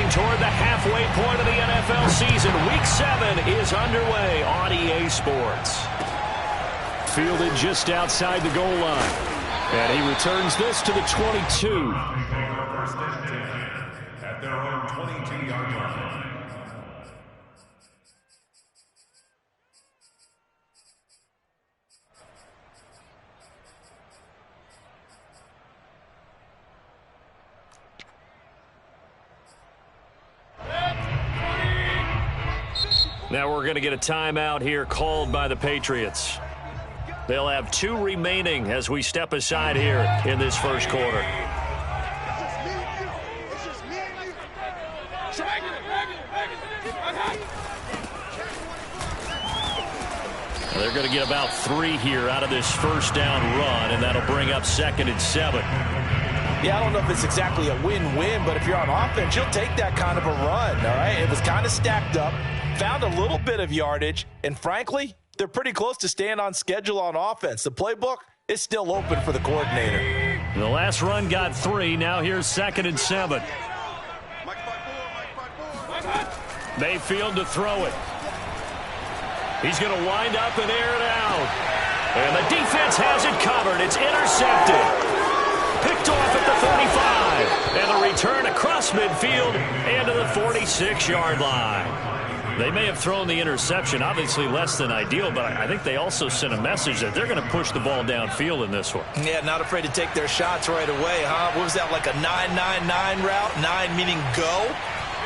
Marching toward the halfway point of the NFL season. Week 7 is underway on EA Sports. Fielded just outside the goal line. And he returns this to the 22. At their own 22-yard line. Now we're going to get a timeout here called by the Patriots. They'll have 2 remaining as we step aside here in this first quarter. They're going to get about 3 here out of this first down run, and that'll bring up 2nd and 7. Yeah, I don't know if it's exactly a win-win, but if you're on offense, you'll take that kind of a run, all right? It was kind of stacked up, found a little bit of yardage, and frankly, they're pretty close to staying on schedule on offense. The playbook is still open for the coordinator. The last run got 3. Now here's 2nd and 7. Mayfield to throw it. He's going to wind up and air it out. And the defense has it covered. It's intercepted. Picked off at the 35. And the return across midfield and to the 46-yard line. They may have thrown the interception, obviously less than ideal, but I think they also sent a message that they're going to push the ball downfield in this one. Yeah, not afraid to take their shots right away, huh? What was that, like a 9-9-9 route? 9 meaning go?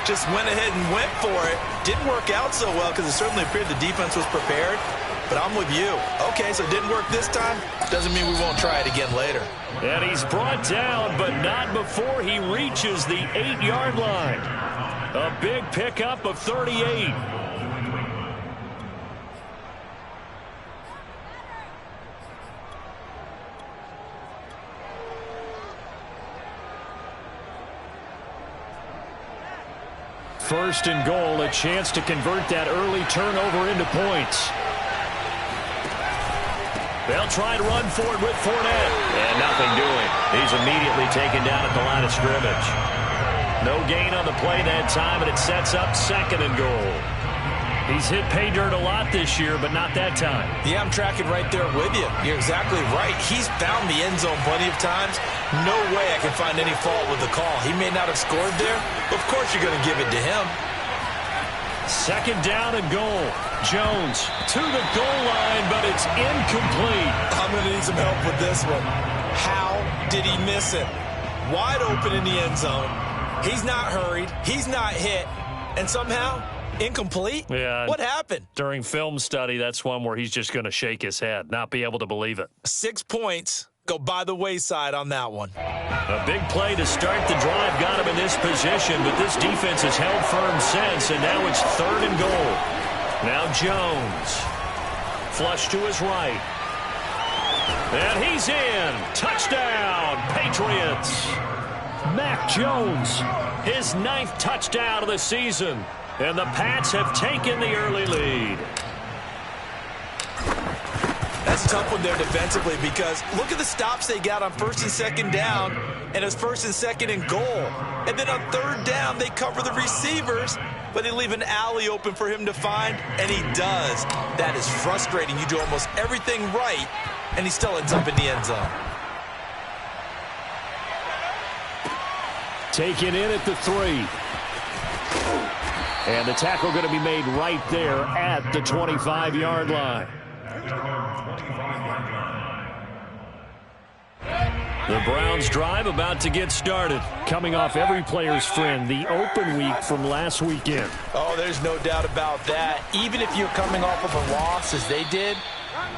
Just went ahead and went for it. Didn't work out so well because it certainly appeared the defense was prepared. But I'm with you. Okay, so it didn't work this time. Doesn't mean we won't try it again later. And he's brought down, but not before he reaches the 8-yard line. A big pickup of 38. First and goal, a chance to convert that early turnover into points. They'll try to run forward with Fournette. And nothing doing. He's immediately taken down at the line of scrimmage. No gain on the play that time, and it sets up 2nd and goal. He's hit pay dirt a lot this year, but not that time. Yeah, I'm tracking right there with you. You're exactly right. He's found the end zone plenty of times. No way I can find any fault with the call. He may not have scored there. Of course you're going to give it to him. 2nd down and goal. Jones to the goal line, but it's incomplete. I'm going to need some help with this one. How did he miss it? Wide open in the end zone. He's not hurried. He's not hit. And somehow, incomplete? Yeah. What happened? During film study, that's one where he's just going to shake his head, not be able to believe it. 6 points go by the wayside on that one. A big play to start the drive got him in this position, but this defense has held firm since, and now it's 3rd and goal. Now Jones. Flush to his right. And he's in. Touchdown, Patriots. Mac Jones, his 9th touchdown of the season. And the Pats have taken the early lead. That's a tough one there defensively because look at the stops they got on 1st and 2nd down, and it's 1st and 2nd and goal. And then on 3rd down, they cover the receivers, but they leave an alley open for him to find, and he does. That is frustrating. You do almost everything right, and he still ends up in the end zone. Taken in at the 3. And the tackle going to be made right there at the 25-yard line. The Browns drive about to get started. Coming off every player's friend, the open week from last weekend. Oh, there's no doubt about that. Even if you're coming off of a loss as they did,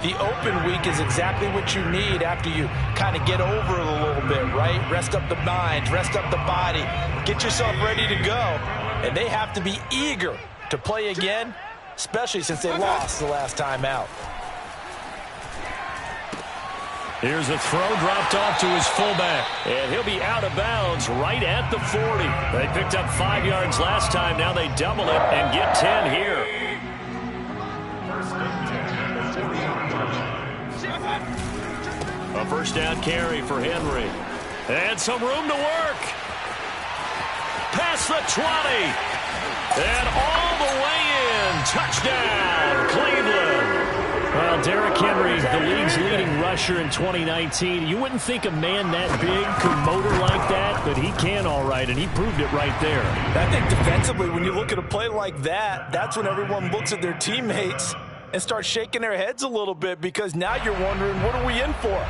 the open week is exactly what you need after you kind of get over it a little bit, right? Rest up the mind, rest up the body, get yourself ready to go. And they have to be eager to play again, especially since they lost the last time out. Here's a throw dropped off to his fullback. And he'll be out of bounds right at the 40. They picked up 5 yards last time. Now they double it and get 10 here. A first down carry for Henry. And some room to work. Pass past the 20. And all the way in. Touchdown, Cleveland. Well, Derrick Henry, the league's leading rusher in 2019. You wouldn't think a man that big could motor like that, but he can all right, and he proved it right there. I think defensively, when you look at a play like that, that's when everyone looks at their teammates and starts shaking their heads a little bit, because now you're wondering, what are we in for?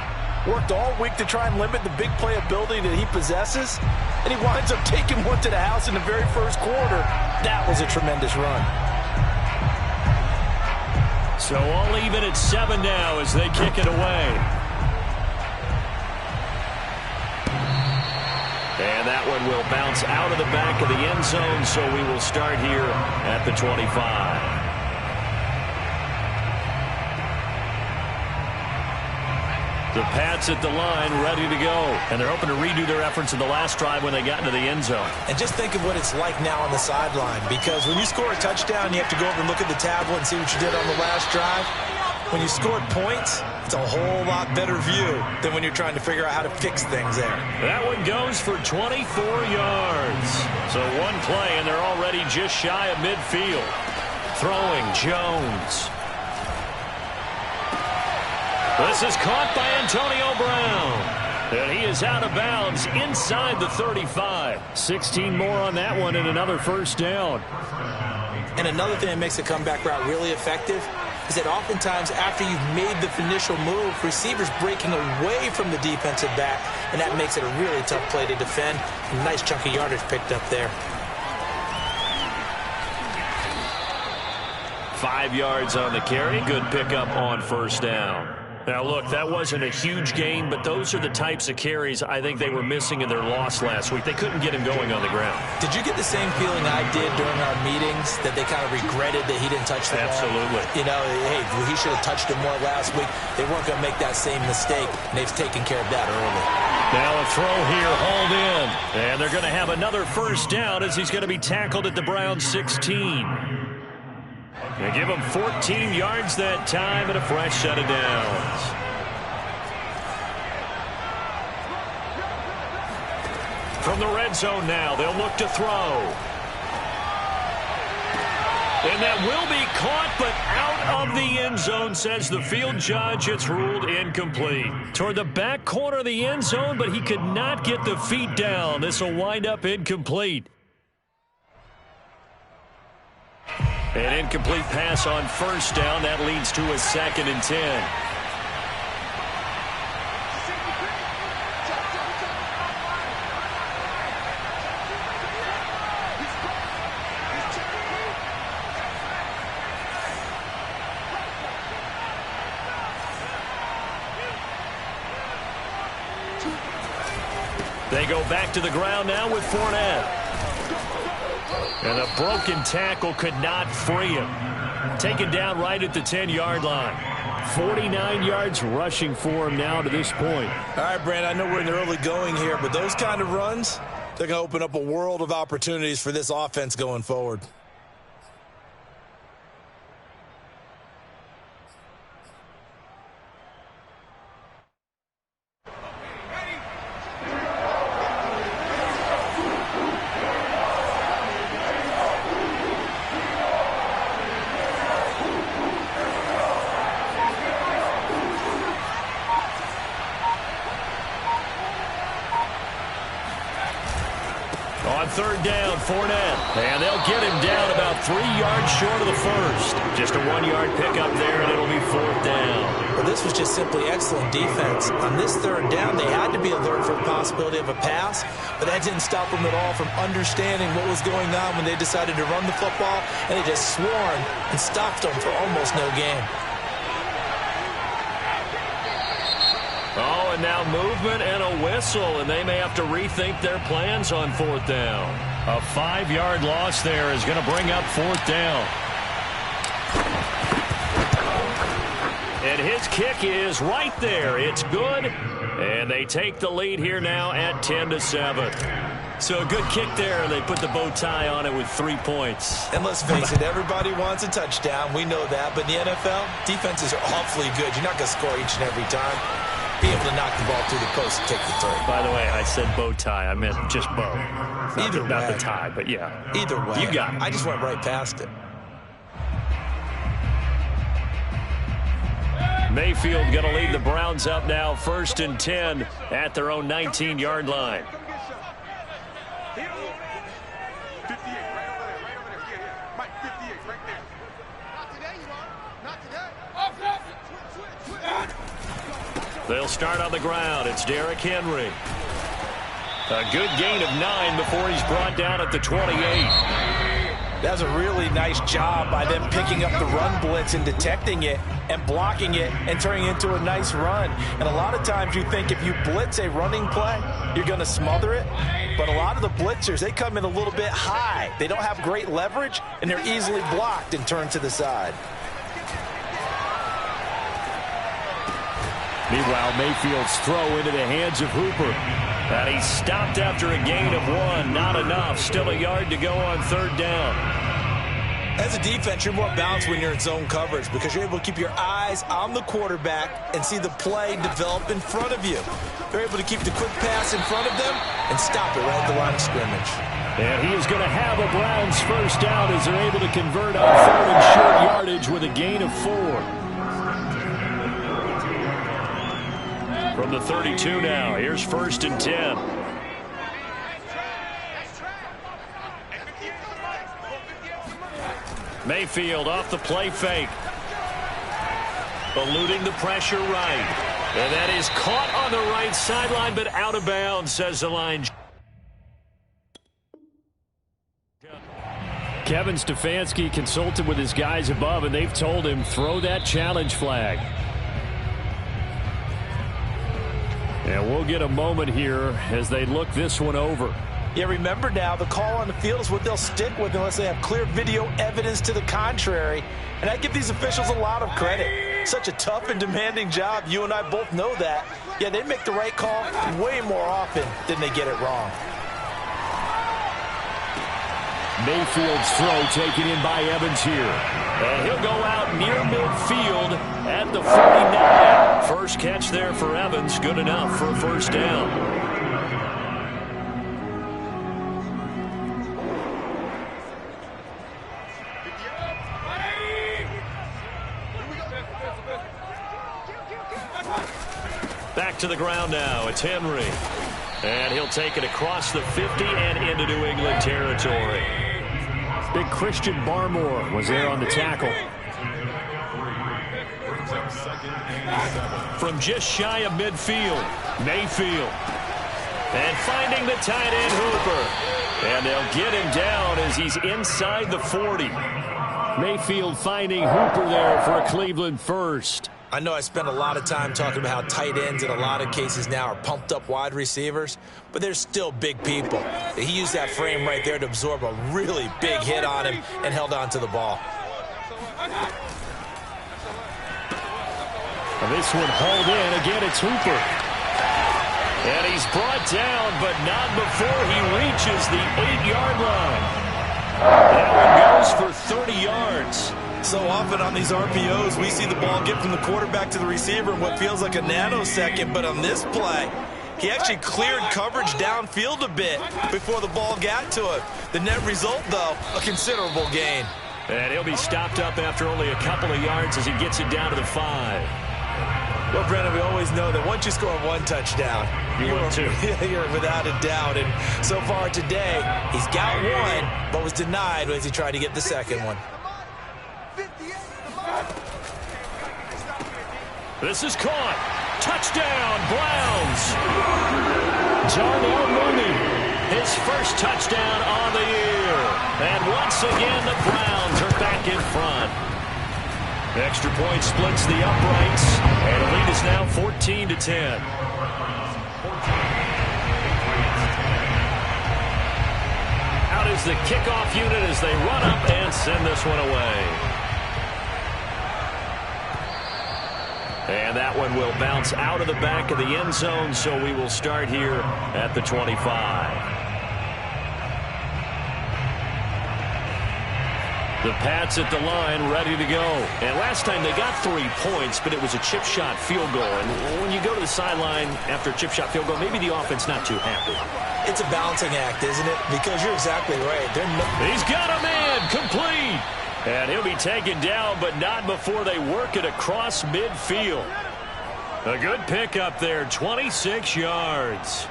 Worked all week to try and limit the big play ability that he possesses, and he winds up taking one to the house in the very first quarter. That was a tremendous run. So all even at 7 now as they kick it away. And that one will bounce out of the back of the end zone, so we will start here at the 25. The Pats at the line, ready to go. And they're hoping to redo their efforts in the last drive when they got into the end zone. And just think of what it's like now on the sideline, because when you score a touchdown, you have to go over and look at the tablet and see what you did on the last drive. When you scored points, it's a whole lot better view than when you're trying to figure out how to fix things there. That one goes for 24 yards. So one play, and they're already just shy of midfield. Throwing Jones. This is caught by Antonio Brown. And he is out of bounds inside the 35. 16 more on that one and another first down. And another thing that makes the comeback route really effective is that oftentimes after you've made the initial move, receivers breaking away from the defensive back, and that makes it a really tough play to defend. A nice chunk of yardage picked up there. 5 yards on the carry. Good pickup on first down. Now, look, that wasn't a huge gain, but those are the types of carries I think they were missing in their loss last week. They couldn't get him going on the ground. Did you get the same feeling I did during our meetings, that they kind of regretted that he didn't touch the ball? Absolutely. You know, hey, he should have touched it more last week. They weren't going to make that same mistake, and they've taken care of that early. Now a throw here, hauled in. And they're going to have another first down as he's going to be tackled at the Browns' 16. They give him 14 yards that time and a fresh set of downs. From the red zone now, they'll look to throw. And that will be caught, but out of the end zone, says the field judge. It's ruled incomplete. Toward the back corner of the end zone, but he could not get the feet down. This will wind up incomplete. An incomplete pass on first down. That leads to a 2nd and 10. They go back to the ground now with Fournette. And a broken tackle could not free him. Taken down right at the 10-yard line. 49 yards rushing for him now to this point. All right, Brand, I know we're in the early going here, but those kind of runs, they're going to open up a world of opportunities for this offense going forward. Third down, Fournette. And they'll get him down about 3 yards short of the first. Just a 1-yard pickup there, and it'll be 4th down. Well, this was just simply excellent defense. On this third down, they had to be alert for the possibility of a pass, but that didn't stop them at all from understanding what was going on when they decided to run the football, and they just swarmed and stopped them for almost no gain. Oh, and now movement and a whistle, and they may have to rethink their plans on 4th down. A 5-yard loss there is going to bring up 4th down. And his kick is right there. It's good, and they take the lead here now at 10-7. So a good kick there, and they put the bow tie on it with 3 points. And let's face it, everybody wants a touchdown. We know that. But in the NFL, defenses are awfully good. You're not going to score each and every time. being able to knock the ball through the post and take the three. By the way, I said bow tie. I meant just bow. Either Not way. the tie, but yeah. Either way. You got it. I just went right past it. Mayfield going to lead the Browns up now, 1st and 10 at their own 19-yard line. They'll start on the ground. It's Derrick Henry. A good gain of 9 before he's brought down at the 28. That's a really nice job by them picking up the run blitz and detecting it and blocking it and turning it into a nice run. And a lot of times you think if you blitz a running play, you're going to smother it. But a lot of the blitzers, they come in a little bit high. They don't have great leverage, and they're easily blocked and turned to the side. Meanwhile, Mayfield's throw into the hands of Hooper. And he's stopped after a gain of 1. Not enough. Still a yard to go on 3rd down. As a defense, you're more balanced when you're in zone coverage because you're able to keep your eyes on the quarterback and see the play develop in front of you. They're able to keep the quick pass in front of them and stop it right at the line of scrimmage. And he is going to have a Browns first down as they're able to convert on 3rd and short yardage with a gain of 4. From the 32 now, here's 1st and 10. Mayfield off the play fake. Eluding the pressure right. And that is caught on the right sideline, but out of bounds, says the line. Kevin Stefanski consulted with his guys above, and they've told him, throw that challenge flag. And we'll get a moment here as they look this one over. Yeah, remember now, the call on the field is what they'll stick with unless they have clear video evidence to the contrary. And I give these officials a lot of credit. Such a tough and demanding job. You and I both know that. Yeah, they make the right call way more often than they get it wrong. Mayfield's throw taken in by Evans here. And he'll go out near midfield at the 49. First catch there for Evans. Good enough for a first down. Back to the ground now. It's Henry. And he'll take it across the 50 and into New England territory. Big Christian Barmore was there on the tackle. From just shy of midfield, Mayfield. And finding the tight end Hooper. And they'll get him down as he's inside the 40. Mayfield finding Hooper there for a Cleveland first. I know I spent a lot of time talking about how tight ends in a lot of cases now are pumped up wide receivers, but they're still big people. He used that frame right there to absorb a really big hit on him and held on to the ball. And this one hauled in. Again, it's Hooper. And he's brought down, but not before he reaches the 8-yard line. That one goes for 30 yards. So often on these RPOs, we see the ball get from the quarterback to the receiver in what feels like a nanosecond. But on this play, he actually cleared coverage downfield a bit before the ball got to him. The net result, though, a considerable gain. And he'll be stopped up after only a couple of yards as he gets it down to the 5. Well, Brandon, we always know that once you score one touchdown, you're without a doubt. And so far today, he's got one, but was denied as he tried to get the second one. This is caught. Touchdown, Browns. Darnell Mooney, his first touchdown on the year. And once again, the Browns are back in front. Extra point splits the uprights, and the lead is now 14-10. Out is the kickoff unit as they run up and send this one away. And that one will bounce out of the back of the end zone, so we will start here at the 25. The Pats at the line, ready to go. And last time they got 3 points, but it was a chip shot field goal. And when you go to the sideline after a chip shot field goal, maybe the offense not too happy. It's a balancing act, isn't it? Because you're exactly right. He's got a man, complete. And he'll be taken down, but not before they work it across midfield. A good pickup there, 26 yards.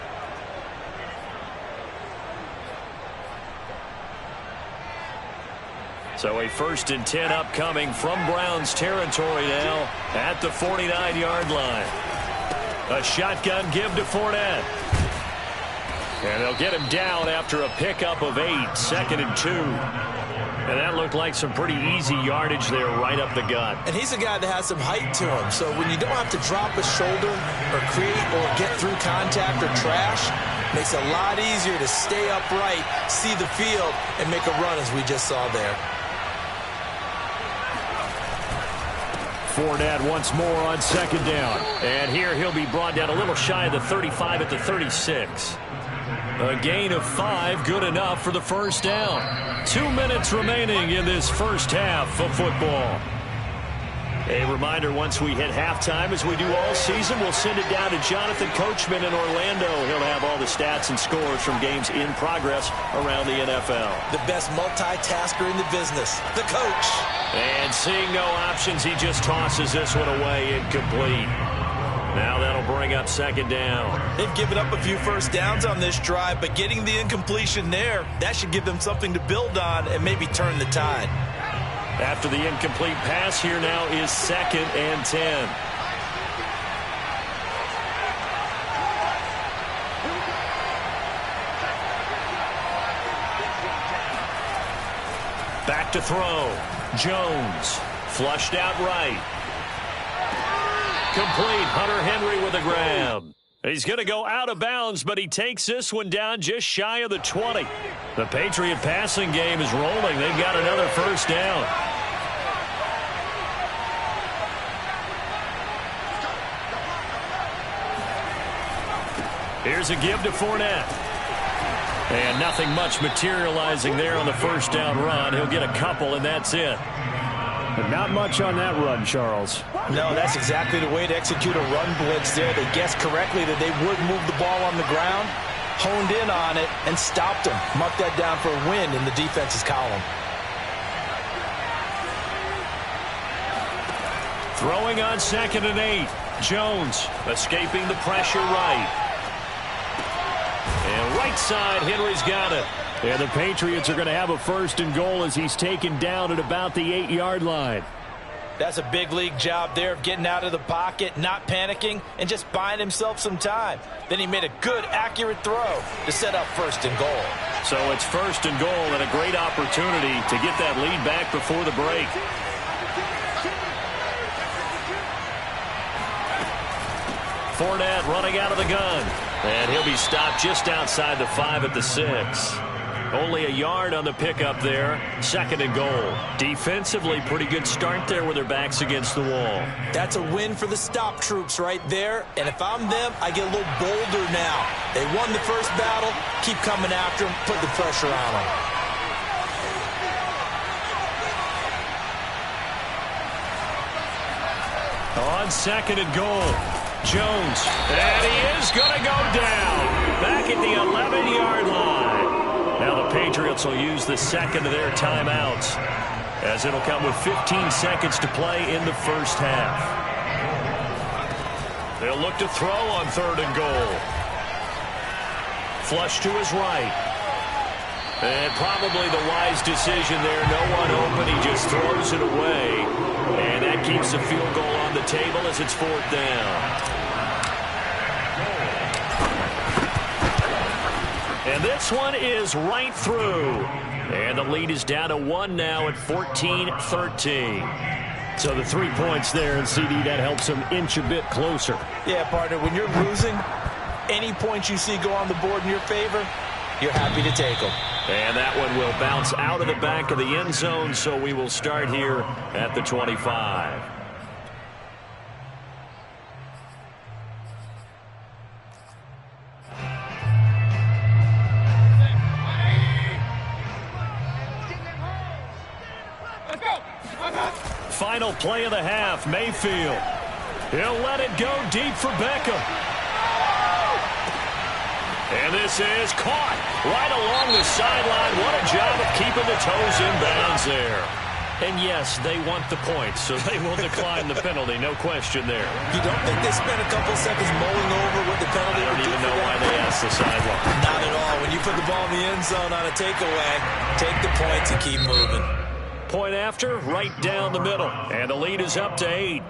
So a 1st and 10 upcoming from Browns territory now at the 49-yard line. A shotgun give to Fournette. And they'll get him down after a pickup of 8, 2nd and 2. And that looked like some pretty easy yardage there right up the gut. And he's a guy that has some height to him. So when you don't have to drop a shoulder or create or get through contact or trash, makes it a lot easier to stay upright, see the field, and make a run as we just saw there. Fournette once more on 2nd down. And here he'll be brought down a little shy of the 35 at the 36. A gain of 5, good enough for the 1st down. 2 minutes remaining in this first half of football. A reminder, once we hit halftime, as we do all season, we'll send it down to Jonathan Coachman in Orlando. He'll have all the stats and scores from games in progress around the NFL. The best multitasker in the business, the coach. And seeing no options, he just tosses this one away, incomplete. Now that'll bring up 2nd down. They've given up a few first downs on this drive, but getting the incompletion there, that should give them something to build on and maybe turn the tide. After the incomplete pass, here now is 2nd and 10. Back to throw. Jones flushed out right. Complete. Hunter Henry with a grab. He's going to go out of bounds, but he takes this one down just shy of the 20. The Patriot passing game is rolling. They've got another 1st down. Here's a give to Fournette. And nothing much materializing there on the 1st down run. He'll get a couple, and that's it. But not much on that run, Charles. No, that's exactly the way to execute a run blitz there. They guessed correctly that they would move the ball on the ground, honed in on it, and stopped them. Mark that down for a win in the defense's column. Throwing on 2nd and 8. Jones escaping the pressure right. And right side, Henry's got it. And the Patriots are going to have a 1st and goal as he's taken down at about the 8-yard line. That's a big league job there of getting out of the pocket, not panicking, and just buying himself some time. Then he made a good, accurate throw to set up 1st and goal. So it's 1st and goal and a great opportunity to get that lead back before the break. Fournette running out of the gun. And he'll be stopped just outside the 5 at the 6. Only a yard on the pickup there. 2nd and goal. Defensively, pretty good start there with their backs against the wall. That's a win for the stop troops right there. And if I'm them, I get a little bolder now. They won the first battle. Keep coming after them. Put the pressure on them. On 2nd and goal. Jones, and he is going to go down back at the 11-yard line. Now the Patriots will use the 2nd of their timeouts as it'll come with 15 seconds to play in the first half. They'll look to throw on 3rd and goal. Flush to his right. And probably the wise decision there. No one open. He just throws it away. And that keeps the field goal on the table as it's 4th down. And this one is right through. And the lead is down to 1 now at 14-13. So the 3 points there, and CD, that helps them inch a bit closer. Yeah, partner, when you're losing, any points you see go on the board in your favor, you're happy to take them. And that one will bounce out of the back of the end zone, so we will start here at the 25. final play of the half. Mayfield. He'll let it go deep for Beckham. And this is caught right along the sideline. What a job of keeping the toes in bounds there. And yes, they want the points, so they will decline the penalty. No question there. You don't think they spent a couple seconds mulling over what the penalty I don't even know why they asked the sideline. Not at all. When you put the ball in the end zone on a takeaway, take the points and keep moving. Point after, right down the middle. And the lead is up to 8.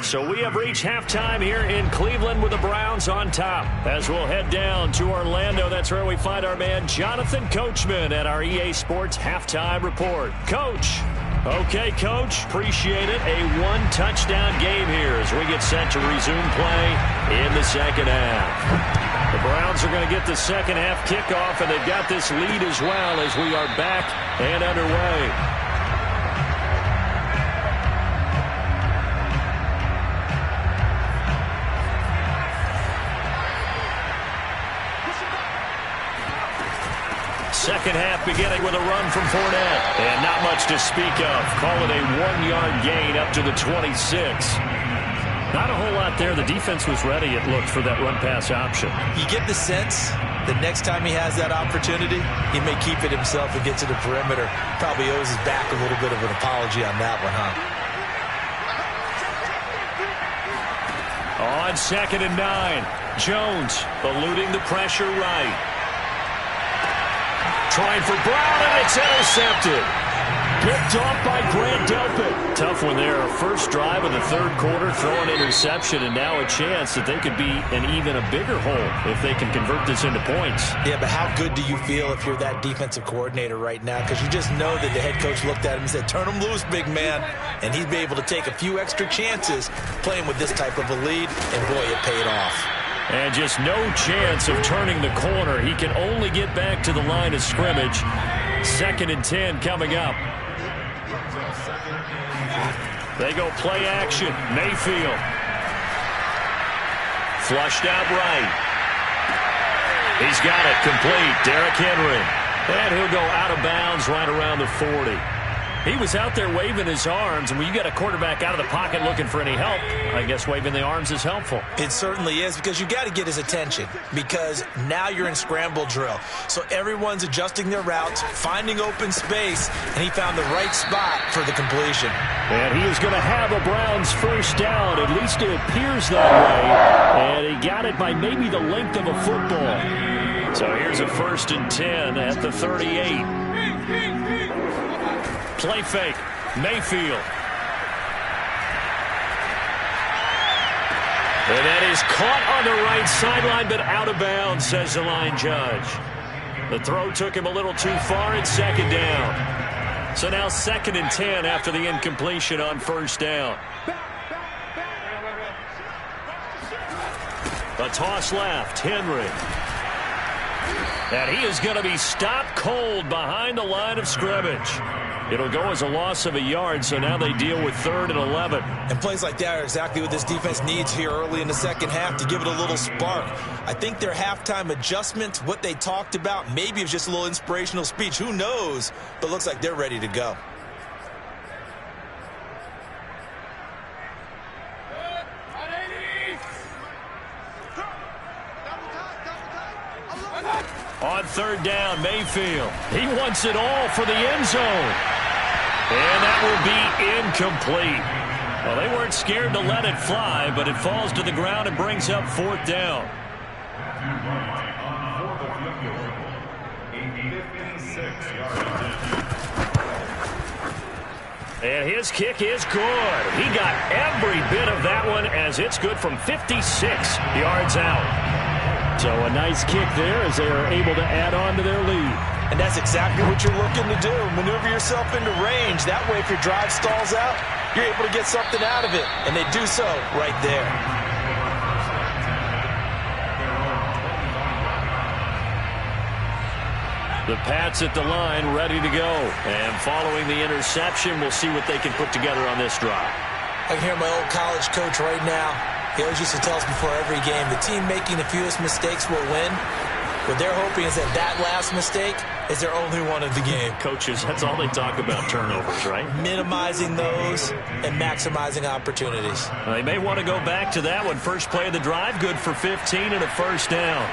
So we have reached halftime here in Cleveland with the Browns on top. As we'll head down to Orlando, that's where we find our man Jonathan Coachman at our EA Sports Halftime Report. Coach. Okay, Coach, appreciate it. A one-touchdown game here as we get set to resume play in the second half. The Browns are going to get the second half kickoff, and they've got this lead as well as we are back and underway. Second half beginning with a run from Fournette. And not much to speak of. Call it a 1-yard gain up to the 26. Not a whole lot there. The defense was ready, it looked, for that run-pass option. You get the sense the next time he has that opportunity, he may keep it himself and get to the perimeter. Probably owes his back a little bit of an apology on that one, huh? On 2nd and 9, Jones eluding the pressure right. Trying for Brown, and it's intercepted. Picked off by Grant Delpit. Tough one there. First drive of the third quarter, throwing interception, and now a chance that they could be in even a bigger hole if they can convert this into points. Yeah, but how good do you feel if you're that defensive coordinator right now? Because you just know that the head coach looked at him and said, turn him loose, big man. And he'd be able to take a few extra chances playing with this type of a lead, and boy, it paid off. And just no chance of turning the corner. He can only get back to the line of scrimmage. 2nd and 10 coming up. They go play action. Mayfield. Flushed out right. He's got it complete. Derrick Henry. And he'll go out of bounds right around the 40. He was out there waving his arms, and when you got a quarterback out of the pocket looking for any help, I guess waving the arms is helpful. It certainly is, because you got to get his attention, because now you're in scramble drill. So everyone's adjusting their routes, finding open space, and he found the right spot for the completion. And he is going to have a Browns first down. At least it appears that way. And he got it by maybe the length of a football. So here's a 1st and 10 at the 38. Play fake. Mayfield. And that is caught on the right sideline, but out of bounds, says the line judge. The throw took him a little too far. It's 2nd down. So now 2nd and 10 after the incompletion on 1st down. A toss left. Henry. And he is going to be stopped cold behind the line of scrimmage. It'll go as a loss of a yard, so now they deal with 3rd and 11. And plays like that are exactly what this defense needs here early in the second half to give it a little spark. I think their halftime adjustments, what they talked about, maybe it was just a little inspirational speech. Who knows? But looks like they're ready to go. On 3rd down, Mayfield. He wants it all for the end zone. And that will be incomplete. Well, they weren't scared to let it fly, but it falls to the ground and brings up 4th down. And his kick is good. He got every bit of that one as it's good from 56 yards out. So a nice kick there as they are able to add on to their lead. And that's exactly what you're looking to do. Maneuver yourself into range. That way, if your drive stalls out, you're able to get something out of it. And they do so right there. The Pats at the line, ready to go. And following the interception, we'll see what they can put together on this drive. I can hear my old college coach right now. He always used to tell us before every game, the team making the fewest mistakes will win. What they're hoping is that that last mistake is their only one of the game. Coaches, that's all they talk about, turnovers, right? Minimizing those and maximizing opportunities. They may want to go back to that one. First play of the drive, good for 15 and a first down.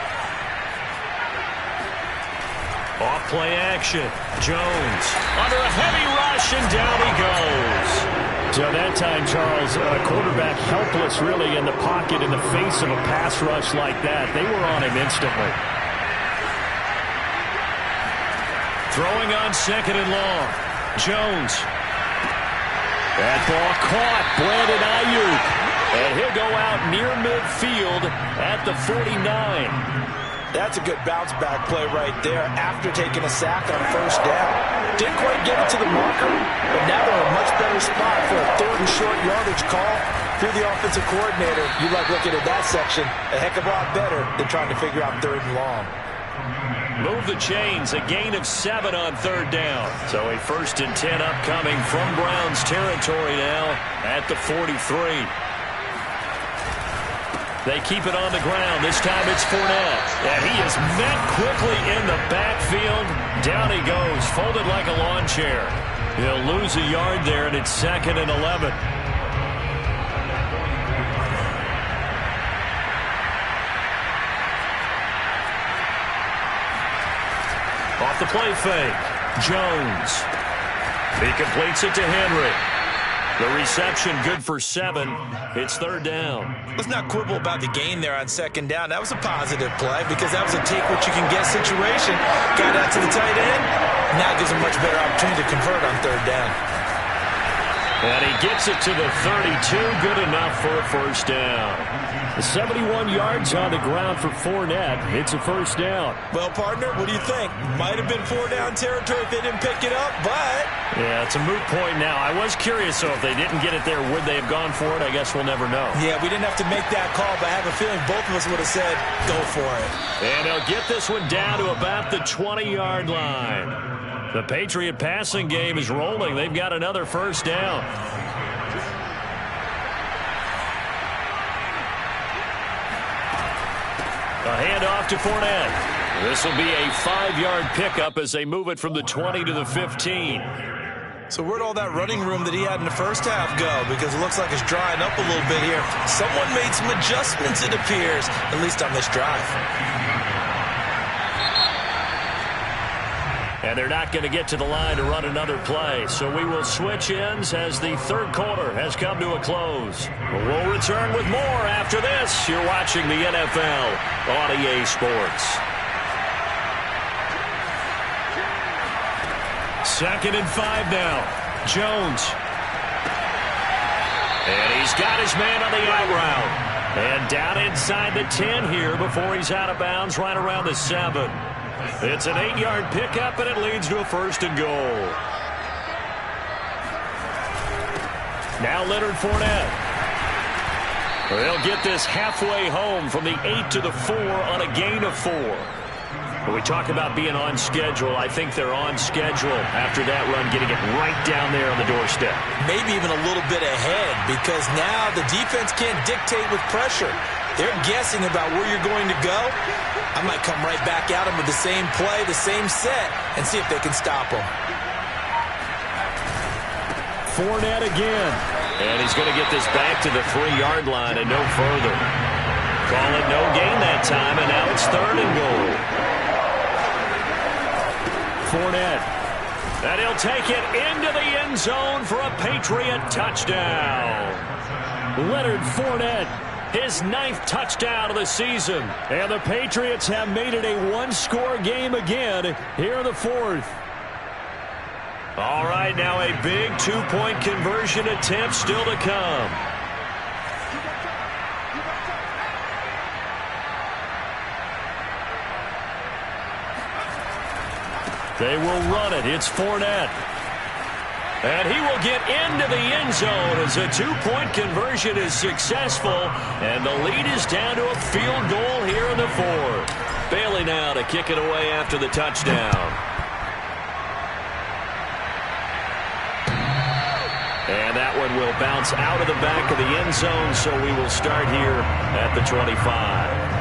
Off play action. Jones under a heavy rush, and down he goes. So that time, Charles, a quarterback helpless really in the pocket in the face of a pass rush like that. They were on him instantly. Throwing on second and long. Jones. That ball caught. Brandon Ayuk. And he'll go out near midfield at the 49. That's a good bounce-back play right there after taking a sack on first down. Didn't quite get it to the marker, but now they're in a much better spot for a third and short yardage call. If you're the offensive coordinator, you like looking at that section a heck of a lot better than trying to figure out third and long. Move the chains, a gain of 7 on third down. So a 1st and 10 upcoming from Browns territory now at the 43. They keep it on the ground. This time it's Fournette. And he is met quickly in the backfield. Down he goes, folded like a lawn chair. He'll lose a yard there, and it's 2nd and 11. Off the play fake. Jones. He completes it to Henry. The reception good for 7. It's 3rd down. Let's not quibble about the gain there on 2nd down. That was a positive play because that was a take-what-you-can-get situation. Got out to the tight end. Now gives him much better opportunity to convert on 3rd down. And he gets it to the 32. Good enough for a first down. 71 yards on the ground for Fournette. It's a first down. Well, partner, what do you think? Might have been 4-down territory if they didn't pick it up, but... Yeah, it's a moot point now. I was curious, so if they didn't get it there, would they have gone for it? I guess we'll never know. Yeah, we didn't have to make that call, but I have a feeling both of us would have said, go for it. And they'll get this one down to about the 20-yard line. The Patriot passing game is rolling. They've got another first down. A handoff to Fournette. This will be a 5-yard pickup as they move it from the 20 to the 15. So where'd all that running room that he had in the first half go? Because it looks like it's drying up a little bit here. Someone made some adjustments, it appears, at least on this drive. And they're not going to get to the line to run another play. So we will switch ends as the third quarter has come to a close. We'll return with more after this. You're watching the NFL on EA Sports. 2nd and 5 now. Jones. And he's got his man on the out route. And down inside the 10 here before he's out of bounds right around the 7. It's an 8-yard pickup, and it leads to a 1st and goal. Now Leonard Fournette. They'll get this halfway home from the 8 to the 4 on a gain of 4. When we talk about being on schedule, I think they're on schedule after that run, getting it right down there on the doorstep. Maybe even a little bit ahead, because now the defense can't dictate with pressure. They're guessing about where you're going to go. I might come right back at them with the same play, the same set, and see if they can stop them. Fournette again. And he's going to get this back to the 3-yard line and no further. Call it no gain that time, and now it's 3rd and goal. Fournette. And he'll take it into the end zone for a Patriot touchdown. Leonard Fournette, his 9th touchdown of the season. And the Patriots have made it a 1-score game again here in the 4th. All right, now a big 2-point conversion attempt still to come. They will run it. It's Fournette. And he will get into the end zone as a 2-point conversion is successful. And the lead is down to a field goal here in the 4th. Bailey now to kick it away after the touchdown. And that one will bounce out of the back of the end zone, so we will start here at the 25.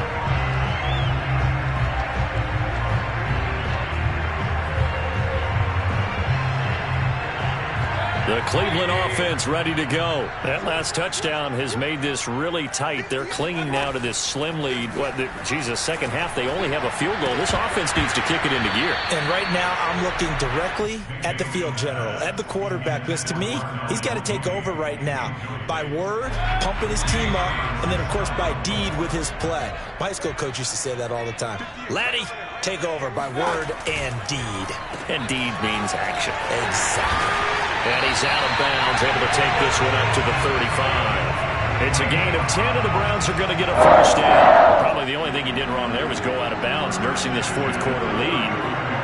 The Cleveland offense ready to go. That last touchdown has made this really tight. They're clinging now to this slim lead. Second half, they only have a field goal. This offense needs to kick it into gear. And right now, I'm looking directly at the field general, at the quarterback, because to me, he's got to take over right now. By word, pumping his team up, and then, of course, by deed with his play. My high school coach used to say that all the time. Laddie, take over by word and deed. And deed means action. Exactly. And he's out of bounds, able to take this one up to the 35. It's a gain of 10, and the Browns are going to get a first down. Probably the only thing he did wrong there was go out of bounds, nursing this fourth quarter lead.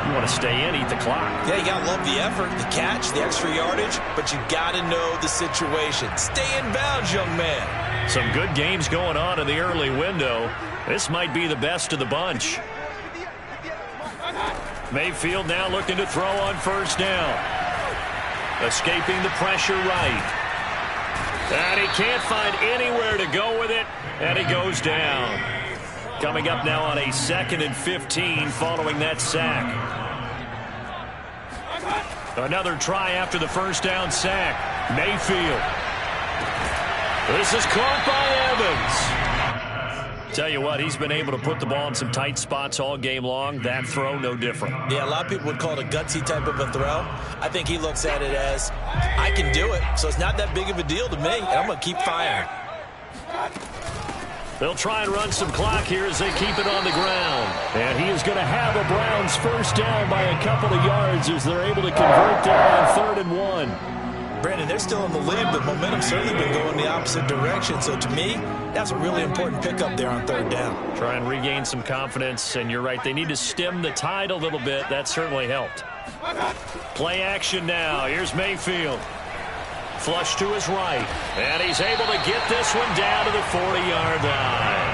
You want to stay in, eat the clock. Yeah, you got to love the effort, the catch, the extra yardage, but you got to know the situation. Stay in bounds, young man. Some good games going on in the early window. This might be the best of the bunch. Mayfield now looking to throw on first down. Escaping the pressure right. And he can't find anywhere to go with it, and he goes down. Coming up now on a 2nd and 15 following that sack. Another try after the first down sack. Mayfield. This is caught by Evans. Tell you what, he's been able to put the ball in some tight spots all game long. That throw, no different. Yeah, a lot of people would call it a gutsy type of a throw. I think he looks at it as, I can do it, so it's not that big of a deal to me, and I'm going to keep firing. They'll try and run some clock here as they keep it on the ground. And he is going to have a Browns first down by a couple of yards as they're able to convert there on 3rd and 1. Brandon, they're still in the lead, but momentum's certainly been going the opposite direction. So to me, that's a really important pickup there on 3rd down. Try and regain some confidence, and you're right. They need to stem the tide a little bit. That certainly helped. Play action now. Here's Mayfield. Flush to his right. And he's able to get this one down to the 40-yard line.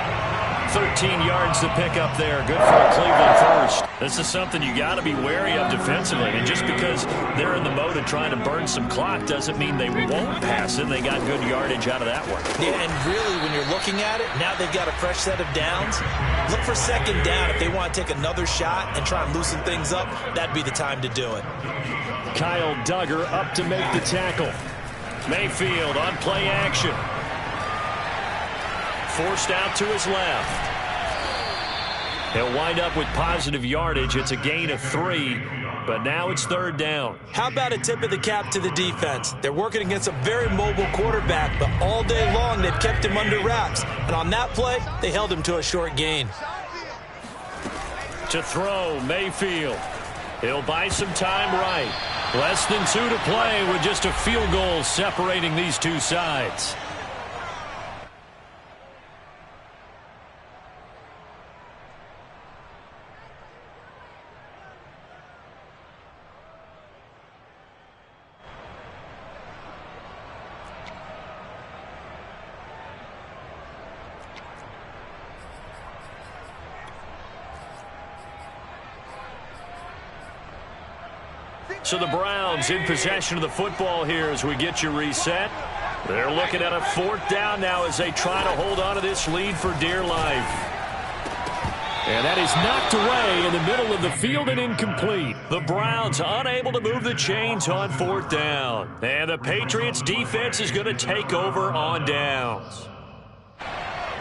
13 yards to pick up there. Good for a Cleveland first. This is something you got to be wary of defensively. And just because they're in the mode of trying to burn some clock doesn't mean they won't pass it. They got good yardage out of that one. Yeah, and really, when you're looking at it, now they've got a fresh set of downs. Look for 2nd down. If they want to take another shot and try and loosen things up, that'd be the time to do it. Kyle Duggar up to make the tackle. Mayfield on play action. Forced out to his left. He'll wind up with positive yardage. It's a gain of 3, but now it's 3rd down. How about a tip of the cap to the defense? They're working against a very mobile quarterback, but all day long they've kept him under wraps. And on that play, they held him to a short gain. To throw, Mayfield. He'll buy some time right. Less than 2 to play with just a field goal separating these two sides. So the Browns in possession of the football here as we get you reset. They're looking at a 4th down now as they try to hold on to this lead for dear life. And that is knocked away in the middle of the field and incomplete. The Browns unable to move the chains on 4th down. And the Patriots defense is going to take over on downs.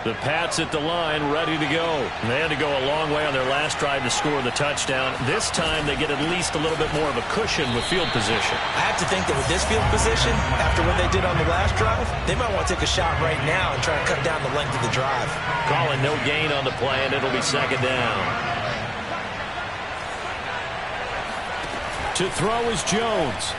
The Pats at the line ready to go. They had to go a long way on their last drive to score the touchdown. This time they get at least a little bit more of a cushion with field position. I have to think that with this field position, after what they did on the last drive, they might want to take a shot right now and try to cut down the length of the drive. Calling no gain on the play, and it'll be 2nd down. To throw is Jones.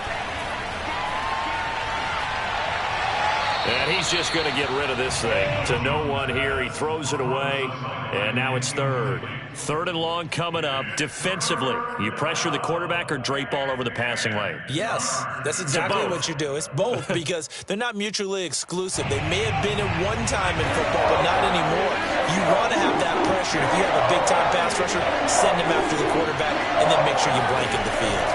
And he's just going to get rid of this thing. To no one here. He throws it away. And now it's 3rd. 3rd and long coming up. Defensively, you pressure the quarterback or drape all over the passing lane? Yes, that's exactly what you do. It's both because they're not mutually exclusive. They may have been at one time in football, but not anymore. You want to have that pressure. If you have a big-time pass rusher, send him after the quarterback, and then make sure you blanket the field.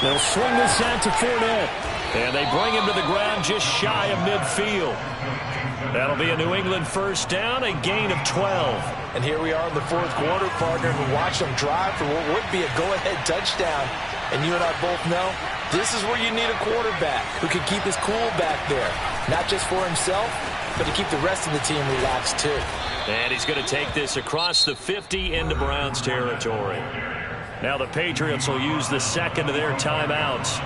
They'll swing this out to Fournette. And they bring him to the ground just shy of midfield. That'll be a New England first down, a gain of 12. And here we are in the 4th quarter, partner, and watch them drive for what would be a go-ahead touchdown. And you and I both know this is where you need a quarterback who can keep his cool back there. Not just for himself, but to keep the rest of the team relaxed too. And he's going to take this across the 50 into Browns territory. Now the Patriots will use the second of their timeouts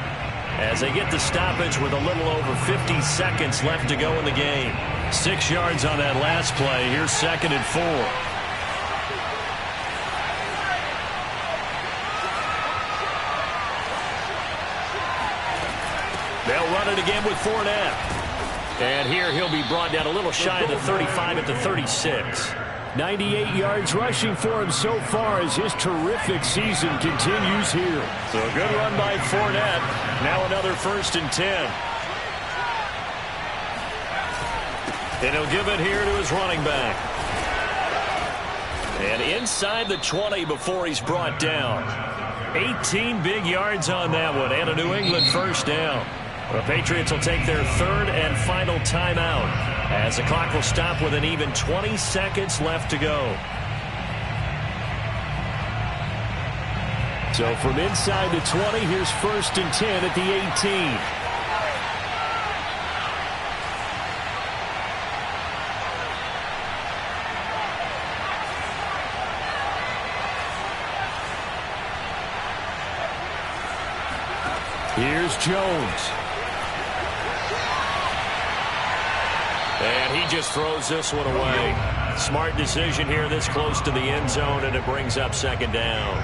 as they get the stoppage with a little over 50 seconds left to go in the game. 6 yards on that last play. Here's 2nd and 4. They'll run it again with Fournette. And here he'll be brought down a little shy of the 35 at the 36. 98 yards rushing for him so far as his terrific season continues here. So a good run by Fournette. Now another 1st and 10. And he'll give it here to his running back. And inside the 20 before he's brought down. 18 big yards on that one and a New England 1st down. The Patriots will take their 3rd and final timeout as the clock will stop with an even 20 seconds left to go. So from inside the 20, here's 1st and 10 at the 18. Here's Jones. And he just throws this one away. Smart decision here this close to the end zone, and it brings up 2nd down.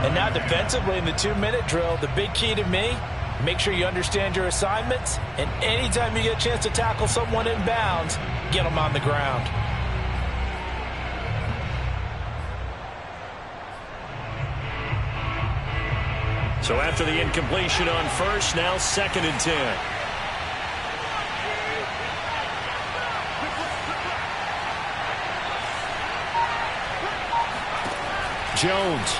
And now defensively in the 2-minute drill, the big key to me, make sure you understand your assignments, and anytime you get a chance to tackle someone in bounds, get them on the ground. So after the incompletion on 1st, now 2nd and 10. Jones.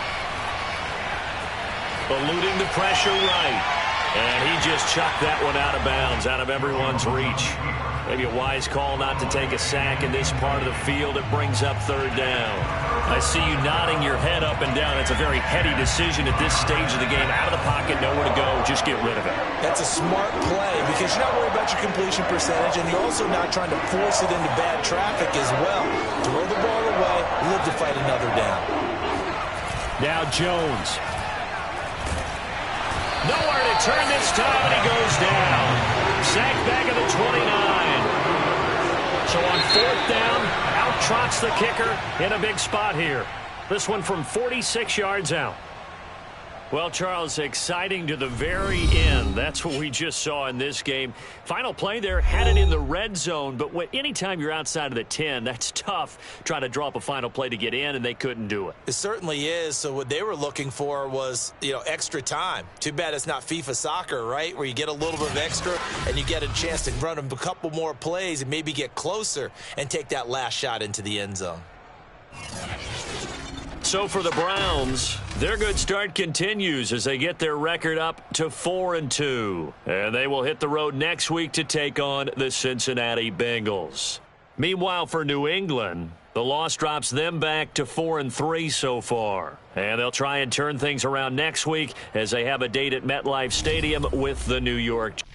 Eluding the pressure right. And he just chucked that one out of bounds, out of everyone's reach. Maybe a wise call not to take a sack in this part of the field. It brings up 3rd down. I see you nodding your head up and down. It's a very heady decision at this stage of the game. Out of the pocket, nowhere to go. Just get rid of it. That's a smart play because you're not worried about your completion percentage, and you're also not trying to force it into bad traffic as well. Throw the ball away, live to fight another down. Now Jones. Nowhere to turn this time, and he goes down. Sacked back at the 29. So on 4th down, out trots the kicker in a big spot here. This one from 46 yards out. Well, Charles, exciting to the very end. That's what we just saw in this game. Final play there, had it in the red zone, but anytime you're outside of the 10, that's tough trying to draw up a final play to get in, and they couldn't do it. It certainly is. So what they were looking for was, extra time. Too bad it's not FIFA soccer, right, where you get a little bit of extra and you get a chance to run a couple more plays and maybe get closer and take that last shot into the end zone. So for the Browns, their good start continues as they get their record up to 4-2. And they will hit the road next week to take on the Cincinnati Bengals. Meanwhile, for New England, the loss drops them back to 4-3 so far. And they'll try and turn things around next week as they have a date at MetLife Stadium with the New York Jets.